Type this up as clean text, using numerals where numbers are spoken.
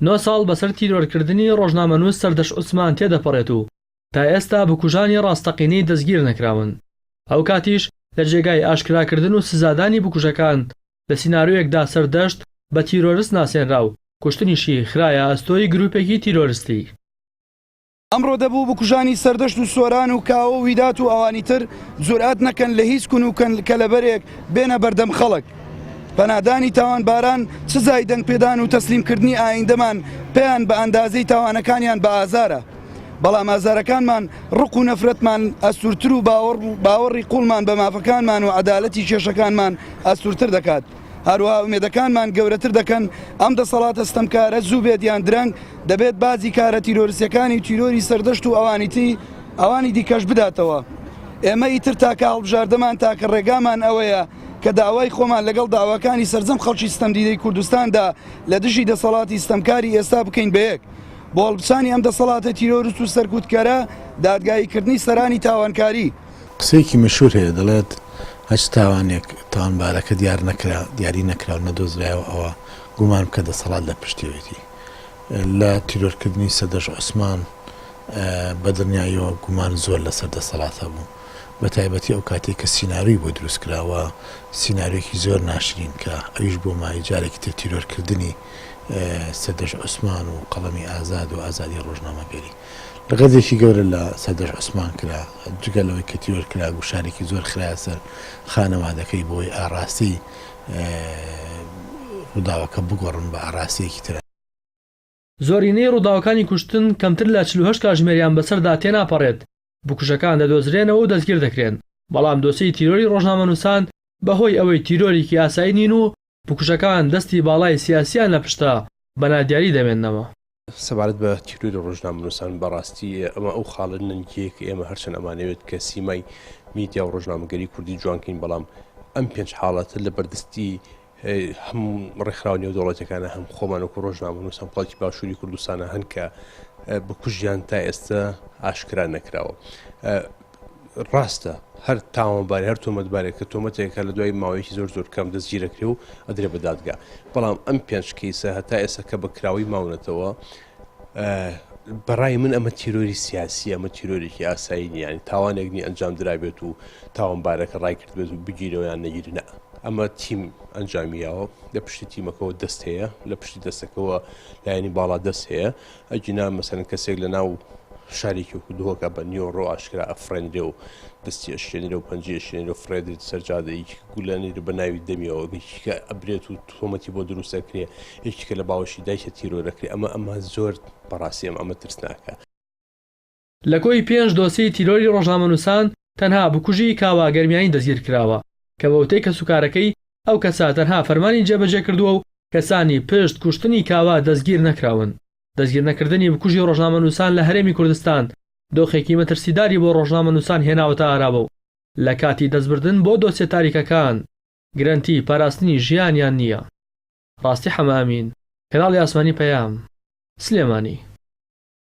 9 ساڵ بەسەر تیرۆرکردنی ڕۆژنامەنووس سەردەش عوسمان تێدەپەڕێت و تا ئێستا بکوژانی ڕاستەقینەی دەستگیر نەکراون. ئەو کاتیش لە جێگای ئاشکراکردن و سزادانی بکوژەکان لە سیناریۆیەکدا سەردەشت بە تیرۆریست ناسێنرا و کوشتنیشی خرایە ئەستۆی گروپێکی تیرۆریستی. ئەمڕۆ دەبوو بکوژانی سەردەشت و سۆران و کاوە و ویدات و ئەوانی تر جورئات نەکەن لە هیچ کون و کە لەبەرێک بێنە بەردەم خەڵک. پەنادانی تاوانباران سزای دەنگ پێدان و تەسلیمکردنی ئایندەمان پێیان بە ئەندازەی تاوانەکانیان بە ئازارە. بەڵام ئازارەکانمان ڕق و نەفرەتمان ئەسوورتر و باوەڕی قوڵمان بە مافەکانمان و عەدالەتی کێشەکانمان ئەسوورتر دەکات. هەروەها ئومێدەکانمان گەورەتر دەکەن ئەم دەسەڵاتە ستەمکارە زوو بێت یان درەنگ دەبێت بازی کارە تیرۆریستەکانی تیرۆری سەردەشت و ئەوانی دیکەش بداتەوە. ئێمە ئیتر تاکە هەڵبژاردەمان تاکە ڕێگامان ئەوەیە کە داوای خۆمان لەگەڵ داواکانی سەرجەم خەڵکی ستەمدیدەی کوردستاندا لە دژی دەسەڵاتی ستەمکاری ئێستا بکەین بەیەک. بۆ هەڵبچانی ئەم دەسەڵاتە تیرۆریست و سەرکوتکەرە دادگاییکردنی سەرانی تاوانکاری. قسەیەکی مەشهور هەیە دەڵێت هەچ تاوانێک تاوانبارەکە دیاری نەکرا و نەدۆزرایەوە ئەوە گومان بکە دەسەڵات لە پشتیوێتی. لە تیرۆرکردنی سەردەش عوسمان بە دڵنیاییەوە گومان زۆر لەسەر دەسەڵاتە بوو، بە تایبەتی ئەو کاتێک کە سیناریۆی بۆ دروست کراوە سیناریۆکی زۆر ناشرین کە ئەویش بۆ مای جارێکی تر تیرۆرکردنی سەردەش عوسمان و قەڵەمی ئازاد و ئازادی ڕۆژنامەبێری لەقەدێکی گەورە لە سەردەش عوسمان کرا، جگەلەوەی کە تیرۆر کرا گوشارێکی زۆر خرایە سەر خانەوادەکەی بۆی ئاڕاستی ڕووداوەکە بگۆڕن بە ئاڕاستیەکی ترە. زۆرینەی ڕووداوەکانی کوشتن کەمتر لە 48 کاتژمێریان بەسەردا تێناپەڕێت. بکوژەکان دەدۆزرێنەوە و دەستگیر دەکرێن، بەڵام دۆسەی تیرۆری ڕۆژنامەنووسان بەهۆی ئەوەی تیرۆرێکی ئاسایی نین و بکوژەکان دەستی باڵای سیاسیان لە پشتە بەنادیاری دەمێننەوە. سەبارەت بە تیرۆری ڕۆژنامەنووسان بەڕاستی ئەمە ئەو خاڵن نەنگیەک ئێمە هەرچەند ئەمانەوێت کە سیمای میدیا و ڕۆژنامەگەری کوردی جوانکەین، بەڵام ئەم پێنج حاڵەتە لە بەردەستی هەموو ڕێکخراوە نێودەوڵەتەکانە هەم خۆمانەوەکو ڕۆژنامەنووسان پڵاتی باشووری کوردستانە هەن کە بکوژیان تا ئێستا ئاشکرا نەکراوە. ڕاستە هەر تاوانباری هەر تۆمەتبارێک کە تۆمەتێکە لە دوای ماوەیەکی زۆر کەم دەستگیرەکرێ و ئەدرێ بە دادگا، بەڵام ئەم پێنج کەیسە هەتا ئێستا کە بەکراوی ماونەتەوە بەڕای من ئەمە تیرۆری سیاسی، ئەمە تیرۆرێکی ئاسایی نیانی تاوانێکنی ئەنجام درابێت و تاوانبارەکە ڕای کرد بێت و بگیرەوەیان نەگیرنە. ئەمە تیم ئەنجامیاوە، لە پشتی تیمەکەەوە دەست هەیە، لە پشتی دەستەکەەوە لایەنی باڵا دەست هەیە. ئەجینا مەسەن کەسێک لە ناو شارێکی وەکو دۆکە بە نیۆڕۆ ئاشکرا ئەفرێنرێ و دەستی ئەشێنرە و پەنجی ئەشێنرە و فرێدرێت سەرجادەیەکی گولانیرە بە ناوی دەمیەوە کە ئەبرێت و تۆمەتی بۆ دروستەکرێ، یەکێکە لە باوەشی دایکە تیرۆرەکرێ. ئەمە زۆر بەڕاستی ئەمە ترسناکە. لە کۆی 5 دۆسی تیرۆری ڕۆژنامەنووسان تەنها بکوژی کاوا گەرمیانی دەستگیر کراوە کە بەوتەی کەسوکارەکەی ئەو کەسا تەنها فەرمانی جێبەجێ کردووە و کەسانی پشت کوشتنی کاوا دەستگیر نەکراون. دەستگیر نەکردنی بکوژی ڕۆژنامەنووسان لە هەرێمی کوردستان دۆخێکی مەترسیداری بۆ ڕۆژنامەنووسان هێناوەتە ئارابە و لە کاتی دەستبردن بۆ دۆسیە تاریکەکان گرنتی پاراستنی ژیانیان نییە. ڕاستی حەمامین، کەناڵی ئاسمانی پەیام، سلێمانی.